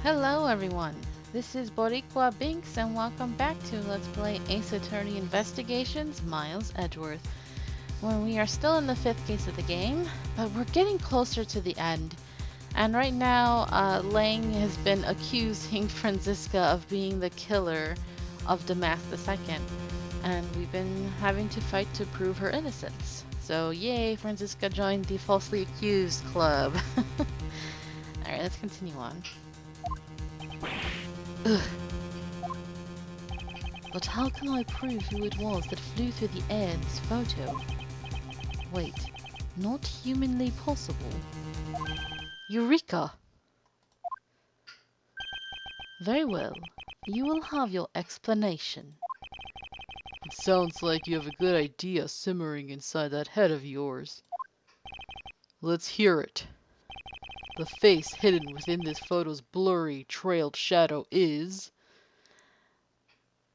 Hello everyone, this is Boricua Binks and welcome back to Let's Play Ace Attorney Investigations Miles Edgeworth, where we are still in the 5th case of the game, but we're getting closer to the end. And right now, Lang has been accusing Franziska of being the killer of Damas II, and we've been having to fight to prove her innocence. So yay, Franziska joined the falsely accused club. Alright, let's continue on. Ugh. But how can I prove who it was that flew through the air in this photo? Wait, not humanly possible. Eureka! Very well, you will have your explanation. It sounds like you have a good idea simmering inside that head of yours. Let's hear it. The face hidden within this photo's blurry, trailed shadow is...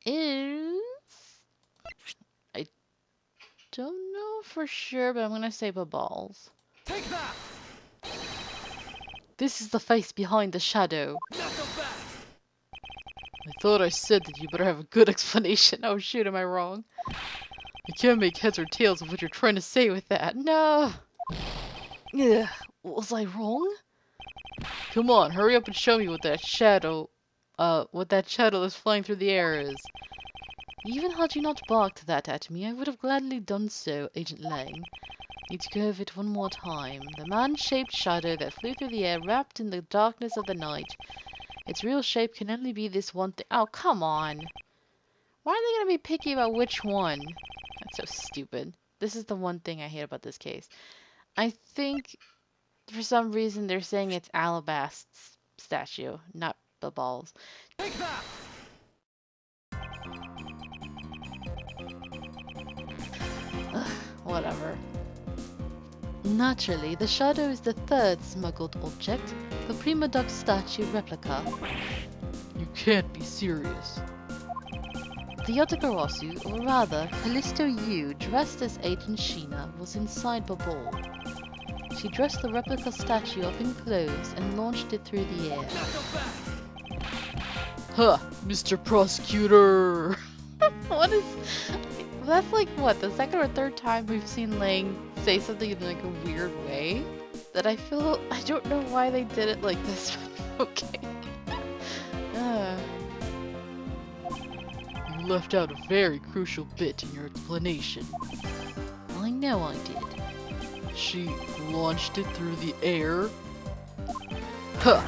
I don't know for sure, but I'm gonna say Balls. Take that! This is the face behind the shadow. Not so fast! I thought I said that you better have a good explanation. Oh shoot, am I wrong? I can't make heads or tails of what you're trying to say with that. No! Ugh, was I wrong? Come on, hurry up and show me what that shadow that's flying through the air is. Even had you not barked that at me, I would have gladly done so, Agent Lang. Need to go over it one more time. The man-shaped shadow that flew through the air wrapped in the darkness of the night. Its real shape can only be this one thing. Oh, come on! Why are they gonna be picky about which one? That's so stupid. This is the one thing I hate about this case. I think, for some reason, they're saying it's Alabast's statue, not the balls. Take that! Ugh, whatever. Naturally, the shadow is the third smuggled object, the Prima Dog statue replica. You can't be serious. The Yotagarasu, or rather, Callisto Yu, dressed as Agent Sheena, was inside the ball. She dressed the replica statue up in clothes and launched it through the air. Not so fast! Huh, Mr. Prosecutor! What is... That's like, what, the second or third time we've seen Lang say something in like a weird way? That I feel... I don't know why they did it like this, but okay. You left out a very crucial bit in your explanation. I know I did. She launched it through the air? Huh!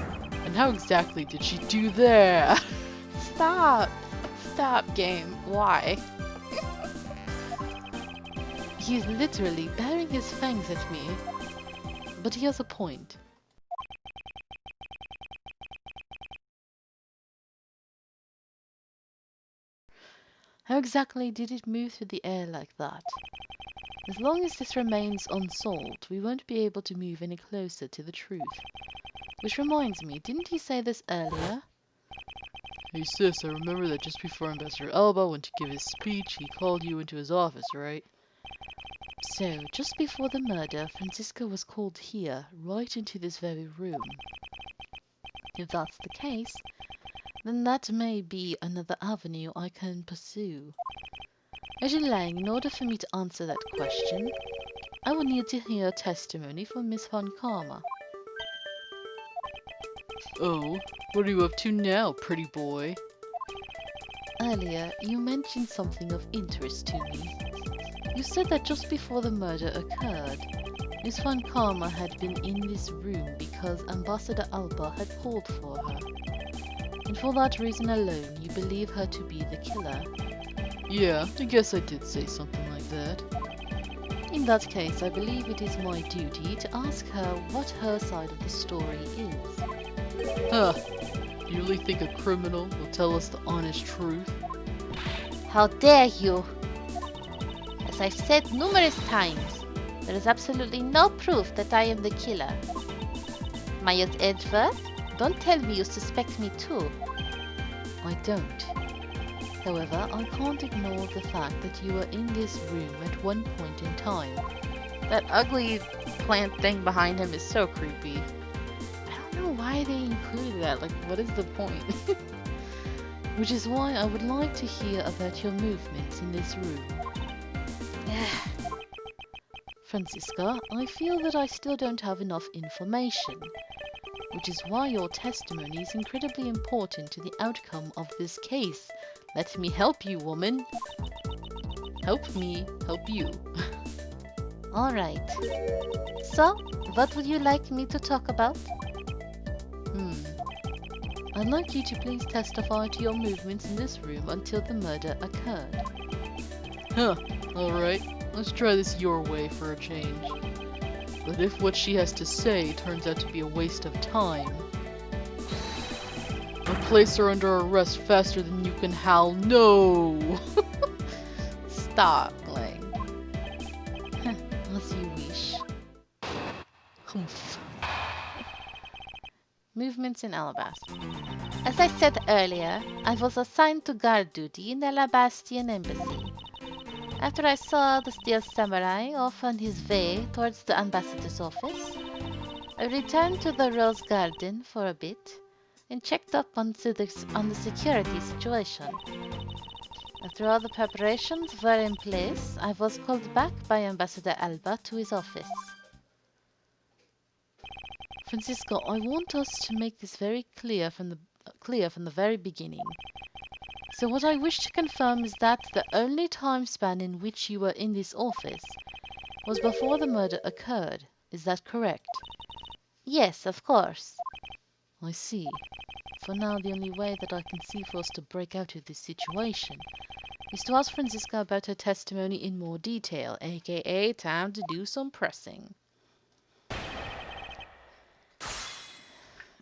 And how exactly did she do that? Stop! Stop, game. Why? He's literally baring his fangs at me. But he has a point. How exactly did it move through the air like that? As long as this remains unsolved, we won't be able to move any closer to the truth. Which reminds me, didn't he say this earlier? Hey sis, I remember that just before Ambassador Alba went to give his speech, he called you into his office, right? So, just before the murder, Franziska was called here, right into this very room. If that's the case, then that may be another avenue I can pursue. Agent Lang, in order for me to answer that question, I will need to hear testimony from Miss Von Karma. Oh, what are you up to now, pretty boy? Earlier, you mentioned something of interest to me. You said that just before the murder occurred, Miss Von Karma had been in this room because Ambassador Alba had called for her. And for that reason alone, you believe her to be the killer. Yeah, I guess I did say something like that. In that case, I believe it is my duty to ask her what her side of the story is. Huh. You really think a criminal will tell us the honest truth? How dare you! As I've said numerous times, there is absolutely no proof that I am the killer. Miles Edgeworth, don't tell me you suspect me too. I don't. However, I can't ignore the fact that you were in this room at one point in time. That ugly plant thing behind him is so creepy. I don't know why they included that. Like, what is the point? Which is why I would like to hear about your movements in this room. Franziska, I feel that I still don't have enough information, which is why your testimony is incredibly important to the outcome of this case. Let me help you, woman. Help me help you. Alright. So, what would you like me to talk about? I'd like you to please testify to your movements in this room until the murder occurred. Huh, alright. Let's try this your way for a change. But if what she has to say turns out to be a waste of time, I'll place her under arrest faster than you can howl no! Stop, Lang. As you wish. Humph. Movements in Alabaster. As I said earlier, I was assigned to guard duty in the Alabastian embassy. After I saw the steel samurai off on his way towards the ambassador's office, I returned to the Rose Garden for a bit and checked up on the security situation. After all the preparations were in place, I was called back by Ambassador Alba to his office. Franziska, I want us to make this very clear from the very beginning. So what I wish to confirm is that the only time span in which you were in this office was before the murder occurred. Is that correct? Yes, of course. I see. For now, the only way that I can see for us to break out of this situation is to ask Franziska about her testimony in more detail, aka time to do some pressing.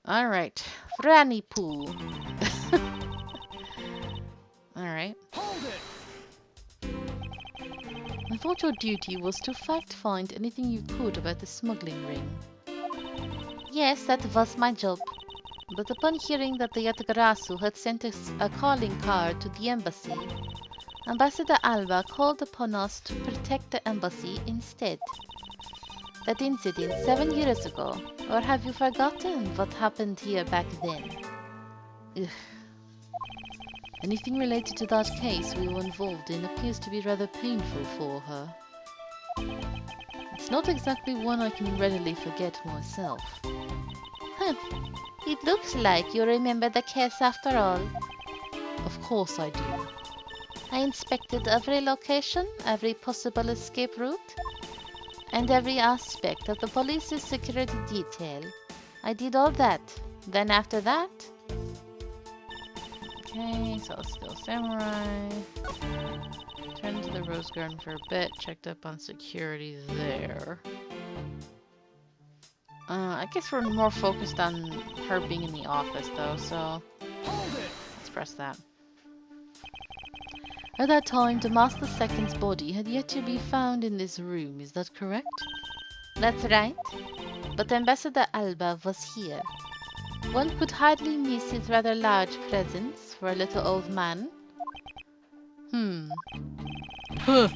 Alright, Franny Pool. Alright. Hold it! I thought your duty was to fact-find anything you could about the smuggling ring. Yes, that was my job. But upon hearing that the Yatagarasu had sent a calling card to the embassy, Ambassador Alba called upon us to protect the embassy instead. That incident 7 years ago, or have you forgotten what happened here back then? Ugh. Anything related to that case we were involved in appears to be rather painful for her. It's not exactly one I can readily forget myself. Huh. It looks like you remember the case after all. Of course I do. I inspected every location, every possible escape route, and every aspect of the police's security detail. I did all that. Then after that... Okay, so still samurai. Turned to the Rose Garden for a bit, checked up on security there. I guess we're more focused on her being in the office though, so let's press that. At that time, Damas II's body had yet to be found in this room, is that correct? That's right. But Ambassador Alba was here. One could hardly miss his rather large presence for a little old man. Huh.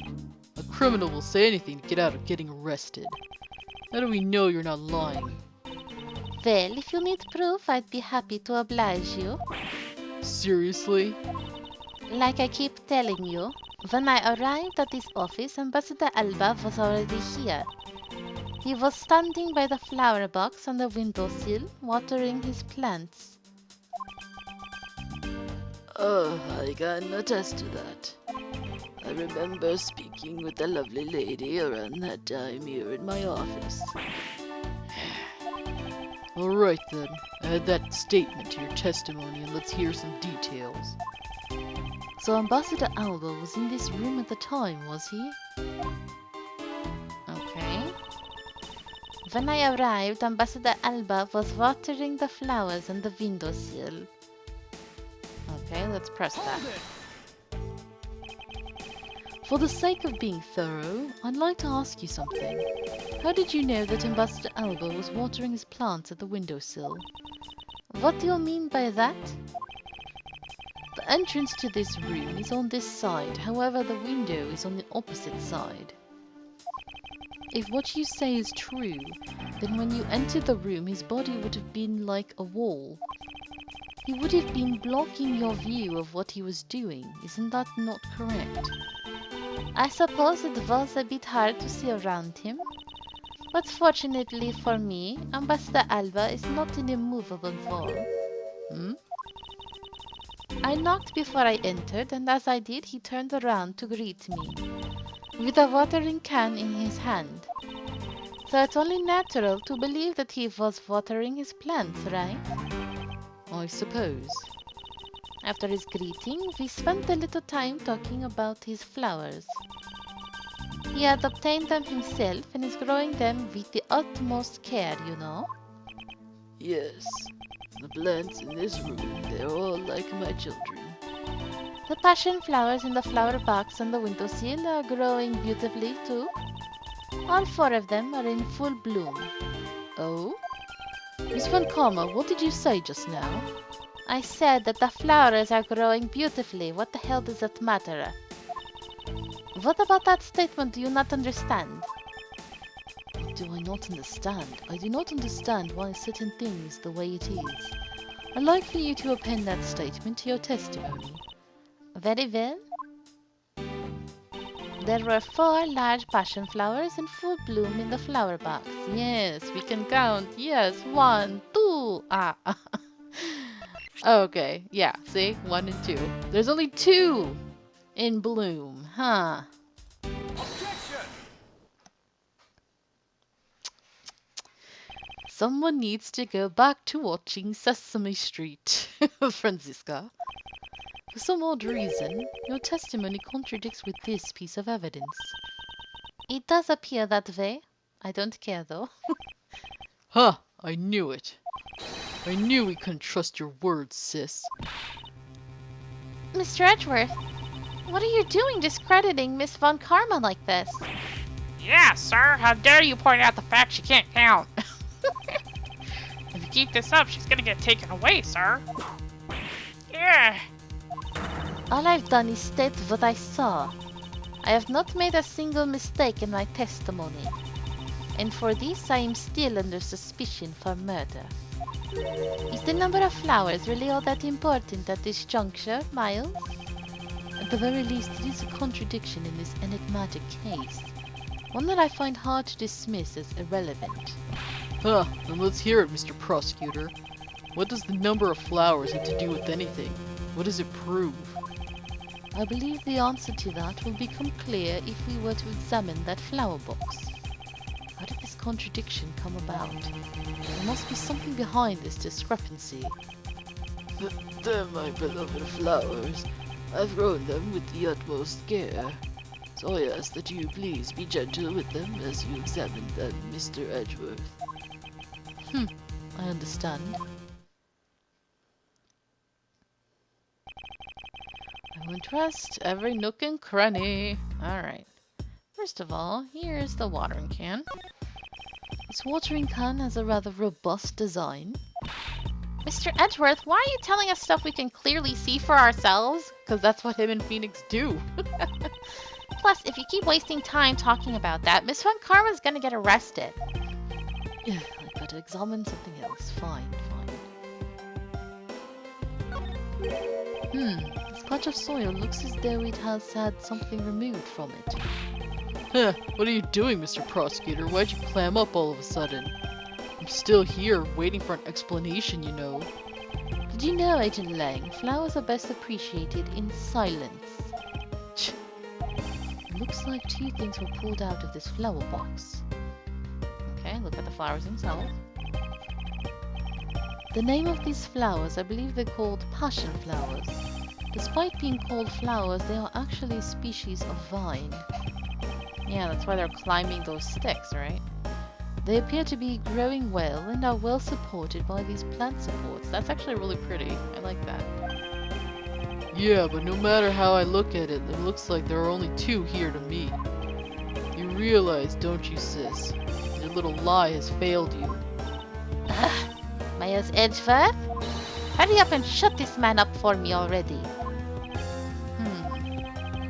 A criminal will say anything to get out of getting arrested. How do we know you're not lying? Well, if you need proof, I'd be happy to oblige you. Seriously? Like I keep telling you, when I arrived at this office, Ambassador Alba was already here. He was standing by the flower box on the windowsill, watering his plants. Oh, I can attest to that. I remember speaking with the lovely lady around that time here in my office. Alright then, add that statement to your testimony and let's hear some details. So Ambassador Alba was in this room at the time, was he? Okay. When I arrived, Ambassador Alba was watering the flowers on the windowsill. Okay, let's press that. For the sake of being thorough, I'd like to ask you something. How did you know that Ambassador Alba was watering his plants at the windowsill? What do you mean by that? The entrance to this room is on this side, however the window is on the opposite side. If what you say is true, then when you entered the room, his body would have been like a wall. He would have been blocking your view of what he was doing. Isn't that not correct? I suppose it was a bit hard to see around him. But fortunately for me, Ambassador Alba is not in a movable form. Hmm? I knocked before I entered, and as I did, he turned around to greet me, with a watering can in his hand. So it's only natural to believe that he was watering his plants, right? I suppose. After his greeting, we spent a little time talking about his flowers. He had obtained them himself and is growing them with the utmost care, you know. Yes, the plants in this room, they're all like my children. The passion flowers in the flower box on the windowsill are growing beautifully too. All 4 of them are in full bloom. Oh? Miss Von Karma, what did you say just now? I said that the flowers are growing beautifully. What the hell does that matter? What about that statement do you not understand? Do I not understand? I do not understand why certain things the way it is. I'd like for you to append that statement to your testimony. Very well. There were 4 large passion flowers in full bloom in the flower box. Yes, we can count. Yes, 1, 2. Ah. Okay, yeah, see? 1 and 2. There's only 2 in bloom, huh? Objection! Someone needs to go back to watching Sesame Street, Franziska. For some odd reason, your testimony contradicts with this piece of evidence. It does appear that way. I don't care though. Huh, I knew it. I knew we couldn't trust your words, sis. Mr. Edgeworth, what are you doing discrediting Miss Von Karma like this? Yeah, sir. How dare you point out the fact she can't count? If you keep this up, she's gonna get taken away, sir. Yeah. All I've done is state what I saw. I have not made a single mistake in my testimony. And for this, I am still under suspicion for murder. Is the number of flowers really all that important at this juncture, Miles? At the very least, it is a contradiction in this enigmatic case. One that I find hard to dismiss as irrelevant. Huh, then let's hear it, Mr. Prosecutor. What does the number of flowers have to do with anything? What does it prove? I believe the answer to that will become clear if we were to examine that flower box. How did this contradiction come about? There must be something behind this discrepancy. They're my beloved flowers. I've grown them with the utmost care. So I ask that you please be gentle with them as you examine them, Mr. Edgeworth. I understand. I won't trust every nook and cranny. Alright. First of all, here's the watering can. This watering can has a rather robust design. Mr. Edgeworth, why are you telling us stuff we can clearly see for ourselves? Because that's what him and Phoenix do. Plus, if you keep wasting time talking about that, Miss Von Karma's gonna get arrested. Yeah, I better examine something else. Fine. This patch of soil looks as though it has had something removed from it. Huh, what are you doing, Mr. Prosecutor? Why'd you clam up all of a sudden? I'm still here, waiting for an explanation, you know. Did you know, Agent Lang, flowers are best appreciated in silence? It looks like 2 things were pulled out of this flower box. Okay, look at the flowers themselves. The name of these flowers, I believe they're called passion flowers. Despite being called flowers, they are actually a species of vine. Yeah, that's why they're climbing those sticks, right? They appear to be growing well and are well supported by these plant supports. That's actually really pretty. I like that. Yeah, but no matter how I look at it, it looks like there are only 2 here to me. You realize, don't you, sis? Your little lie has failed you. Miles Edgeworth? Hurry up and shut this man up for me already.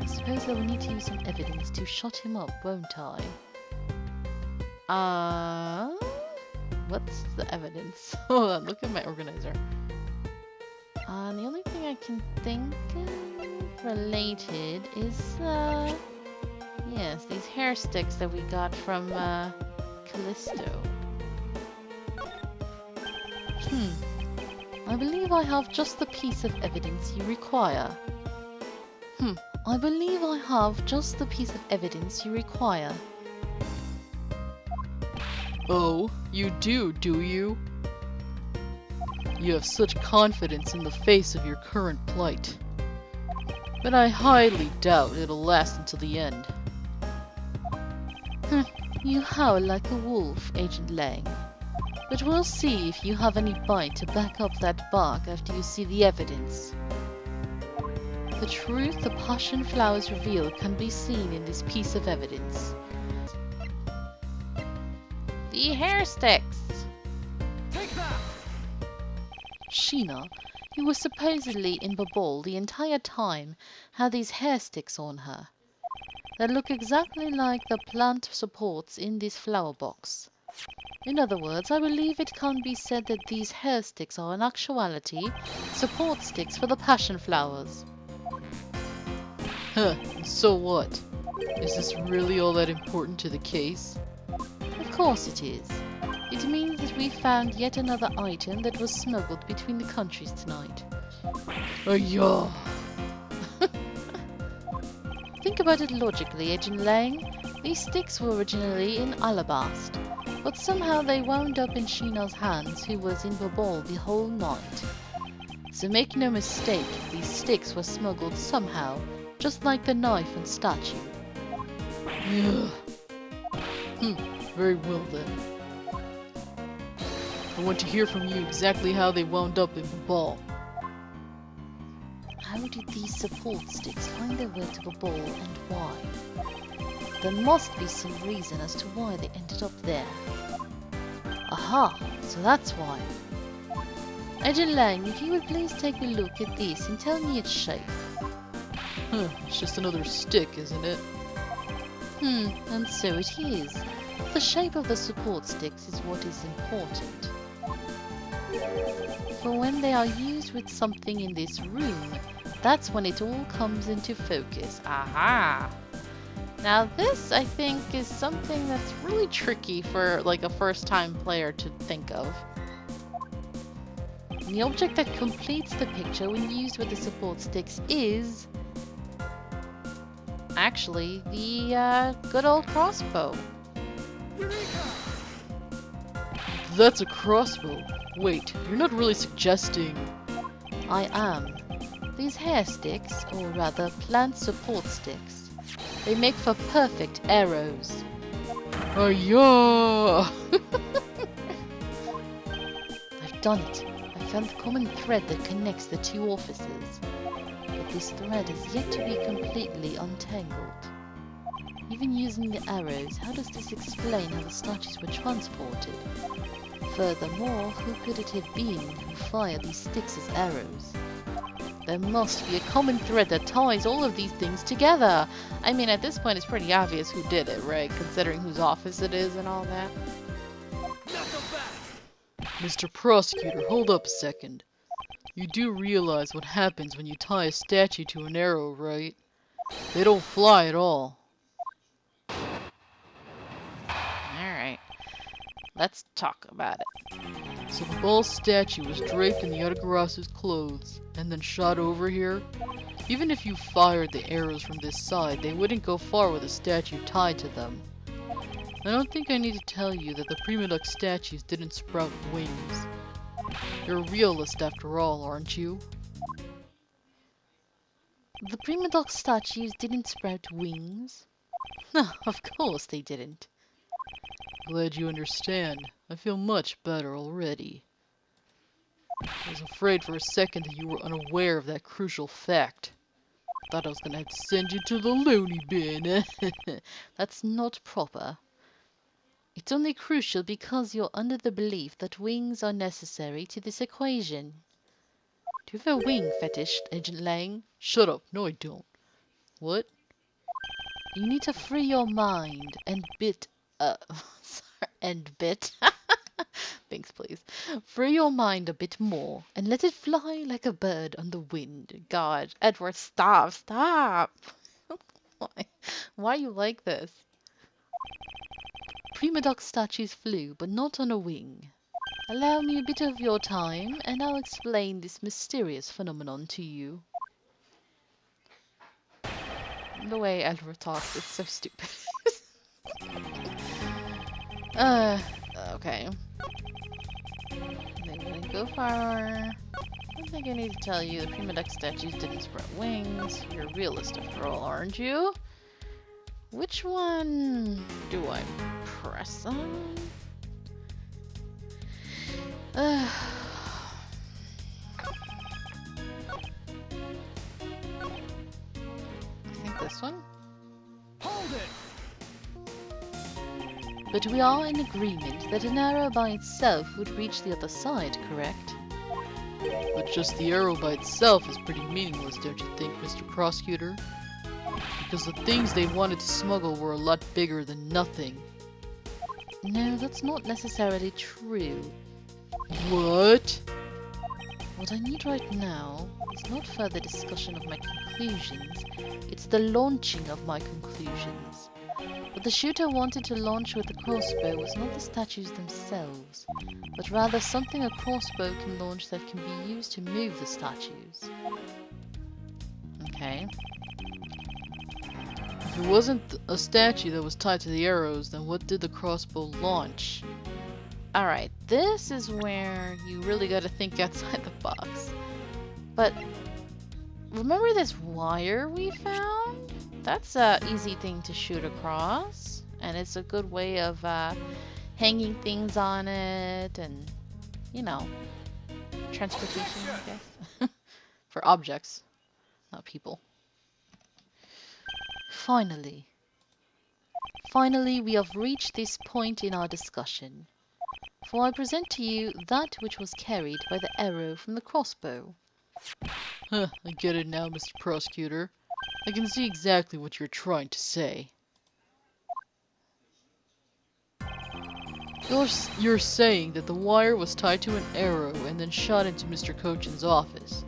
I suppose I will need to use some evidence to shut him up, won't I? What's the evidence? Hold on, look at my organizer. The only thing I can think of related is, yes, these hair sticks that we got from, Callisto. I believe I have just the piece of evidence you require. I believe I have just the piece of evidence you require. Oh, you do you? You have such confidence in the face of your current plight. But I highly doubt it'll last until the end. You howl like a wolf, Agent Lang. But we'll see if you have any bite to back up that bark after you see the evidence. The truth the passion flowers reveal can be seen in this piece of evidence. The hair sticks. Take that! Sheena, who was supposedly in Babol the entire time, had these hair sticks on her that look exactly like the plant supports in this flower box. In other words, I believe it can be said that these hair sticks are in actuality support sticks for the passion flowers. Huh, so what? Is this really all that important to the case? Of course it is. It means that we found yet another item that was smuggled between the countries tonight. Yeah. Think about it logically, Agent Lang. These sticks were originally in Alabast, but somehow they wound up in Sheena's hands, who was in Babol the whole night. So make no mistake, these sticks were smuggled somehow, just like the knife and statue. Very well then. I want to hear from you exactly how they wound up in Babol. How did these support sticks find their way to Babol and why? There must be some reason as to why they ended up there. Aha, so that's why. Agent Lang, if you would please take a look at this and tell me its shape. It's just another stick, isn't it? And so it is. The shape of the support sticks is what is important. For when they are used with something in this room, that's when it all comes into focus. Aha. Now this, I think, is something that's really tricky for like a first-time player to think of. The object that completes the picture when used with the support sticks is actually the good old crossbow. That's a crossbow. Wait, you're not really suggesting... I am. These hair sticks, or rather plant support sticks, they make for perfect arrows. Yeah. I've done it. I found the common thread that connects the two offices. But this thread is yet to be completely untangled. Even using the arrows, how does this explain how the statues were transported? Furthermore, who could it have been who fired these sticks as arrows? There must be a common thread that ties all of these things together. I mean, at this point, it's pretty obvious who did it, right? Considering whose office it is and all that. Mr. Prosecutor, hold up a second. You do realize what happens when you tie a statue to an arrow, right? They don't fly at all. Alright. Let's talk about it. So the ball statue was draped in the Yatagarasu's clothes, and then shot over here? Even if you fired the arrows from this side, they wouldn't go far with a statue tied to them. I don't think I need to tell you that the prima duck statues didn't sprout wings. You're a realist after all, aren't you? The prima duck statues didn't sprout wings? No, of course they didn't. Glad you understand. I feel much better already. I was afraid for a second that you were unaware of that crucial fact. Thought I was gonna have to send you to the loony bin. That's not proper. It's only crucial because you're under the belief that wings are necessary to this equation. Do you have a wing fetish, Agent Lang? Shut up. No, I don't. What? You need to free your mind and bit sorry, end bit. Binks, please. Free your mind a bit more and let it fly like a bird on the wind. God, Edward, stop, stop. Why? Why are you like this? Prima Doc statues flew, but not on a wing. Allow me a bit of your time, and I'll explain this mysterious phenomenon to you. The way Edward talks is so stupid. Okay. They wouldn't go far. I don't think I need to tell you the Prima Doc statues didn't spread wings. You're a realist after all, aren't you? Which one do I press on? I think this one. Hold it! But we are in agreement that an arrow by itself would reach the other side, correct? But just the arrow by itself is pretty meaningless, don't you think, Mr. Prosecutor? Because the things they wanted to smuggle were a lot bigger than nothing. No, that's not necessarily true. What? What I need right now is not further discussion of my conclusions, it's the launching of my conclusions. What the shooter wanted to launch with the crossbow was not the statues themselves, but rather something a crossbow can launch that can be used to move the statues. Okay. If it wasn't a statue that was tied to the arrows, then what did the crossbow launch? Alright, this is where you really gotta think outside the box. But remember this wire we found? That's an easy thing to shoot across, and it's a good way of hanging things on it and, you know, transportation, I guess. For objects, not people. Finally, we have reached this point in our discussion. For I present to you that which was carried by the arrow from the crossbow. Huh, I get it now, Mr. Prosecutor. I can see exactly what you're trying to say. You're saying that the wire was tied to an arrow and then shot into Mr. Cochin's office.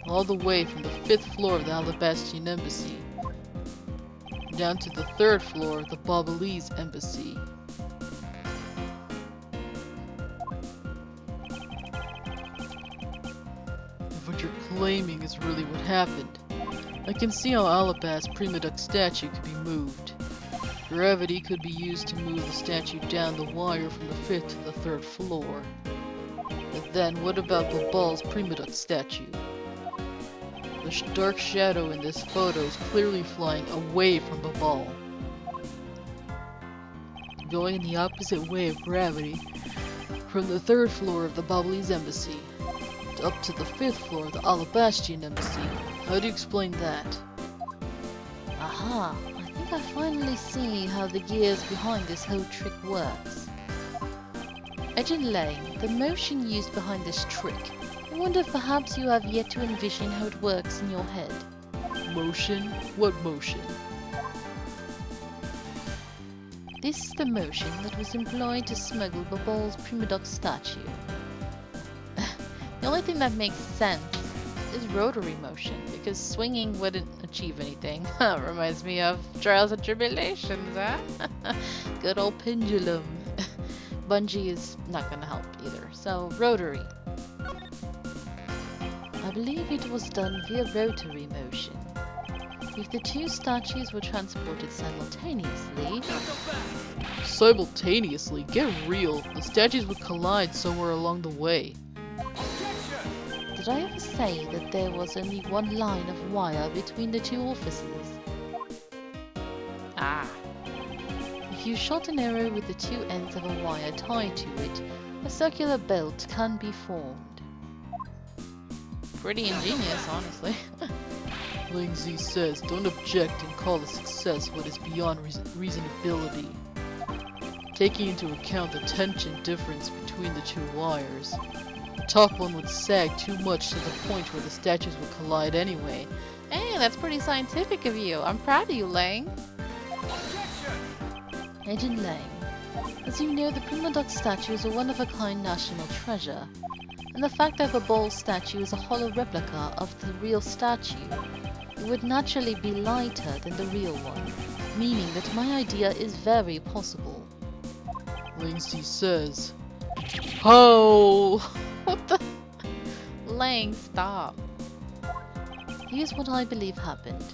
All the way from the 5th floor of the Alabastian Embassy down to the 3rd floor of the Bobolese Embassy. If what you're claiming is really what happened, I can see how Alabast's Prima Doc statue could be moved. Gravity could be used to move the statue down the wire from the 5th to the 3rd floor. But then, what about Babal's Prima Doc statue? The dark shadow in this photo is clearly flying away from Babal. Going in the opposite way of gravity, from the 3rd floor of the Bobolese Embassy up to the 5th floor of the Alabastian Embassy. How do you explain that? Aha! I think I finally see how the gears behind this whole trick works. Agent Lane, the motion used behind this trick. I wonder if perhaps you have yet to envision how it works in your head. Motion? What motion? This is the motion that was employed to smuggle Babal's Prima Doc statue. The only thing that makes sense is rotary motion, because swinging wouldn't achieve anything. Reminds me of Trials and Tribulations, huh? Good old pendulum. Bungee is not gonna help either, so rotary. I believe it was done via rotary motion. If the two statues were transported simultaneously... Simultaneously? Get real! The statues would collide somewhere along the way. Did I ever say that there was only one line of wire between the two offices? Ah. If you shot an arrow with the two ends of a wire tied to it, a circular belt can be formed. Pretty ingenious, honestly. Ling Z says, don't object and call a success what is beyond reasonability. Taking into account the tension difference between the two wires, the top one would sag too much to the point where the statues would collide anyway. Hey, that's pretty scientific of you. I'm proud of you, Lang. Agent Lang, as you know, the Prima Dog statue is a one-of-a-kind national treasure, and the fact that the Ball statue is a hollow replica of the real statue, it would naturally be lighter than the real one, meaning that my idea is very possible. Lindsay says, "Ho!" What the? Lang, stop. Here's what I believe happened.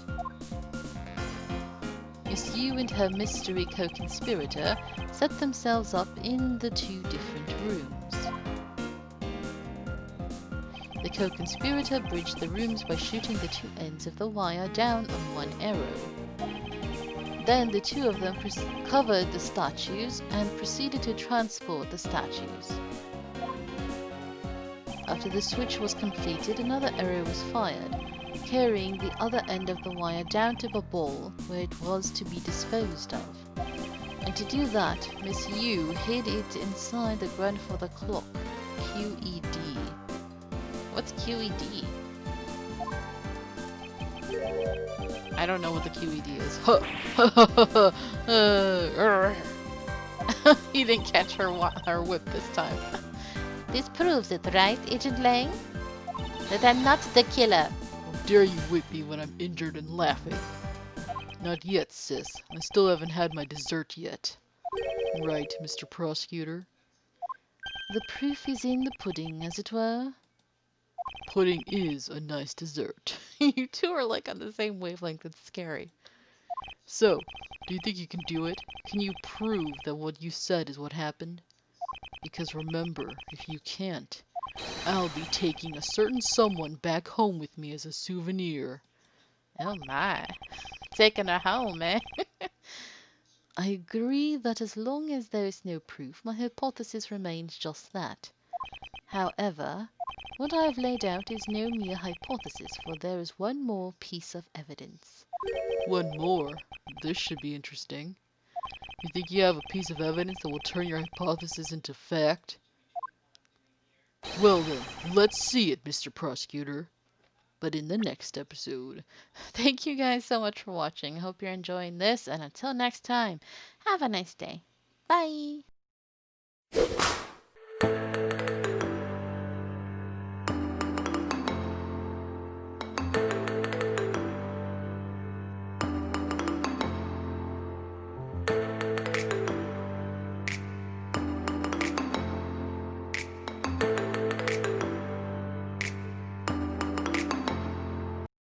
Miss Yu and her mystery co-conspirator set themselves up in the two different rooms. The co-conspirator bridged the rooms by shooting the two ends of the wire down on one arrow. Then the two of them covered the statues and proceeded to transport the statues. After the switch was completed, another arrow was fired, carrying the other end of the wire down to the ball where it was to be disposed of. And to do that, Miss Yu hid it inside the grandfather clock, QED. What's QED? I don't know what the QED is. He didn't catch her whip this time. This proves it, right, Agent Lang? That I'm not the killer. How dare you whip me when I'm injured and laughing? Not yet, sis. I still haven't had my dessert yet. Right, Mr. Prosecutor? The proof is in the pudding, as it were. Pudding is a nice dessert. You two are like on the same wavelength. It's scary. So, do you think you can do it? Can you prove that what you said is what happened? Because remember, if you can't, I'll be taking a certain someone back home with me as a souvenir. Oh my. Taking her home, eh? I agree that as long as there is no proof, my hypothesis remains just that. However, what I have laid out is no mere hypothesis, for there is one more piece of evidence. One more? This should be interesting. You think you have a piece of evidence that will turn your hypothesis into fact? Well then, let's see it, Mr. Prosecutor. But in the next episode. Thank you guys so much for watching. I hope you're enjoying this, and until next time, have a nice day. Bye!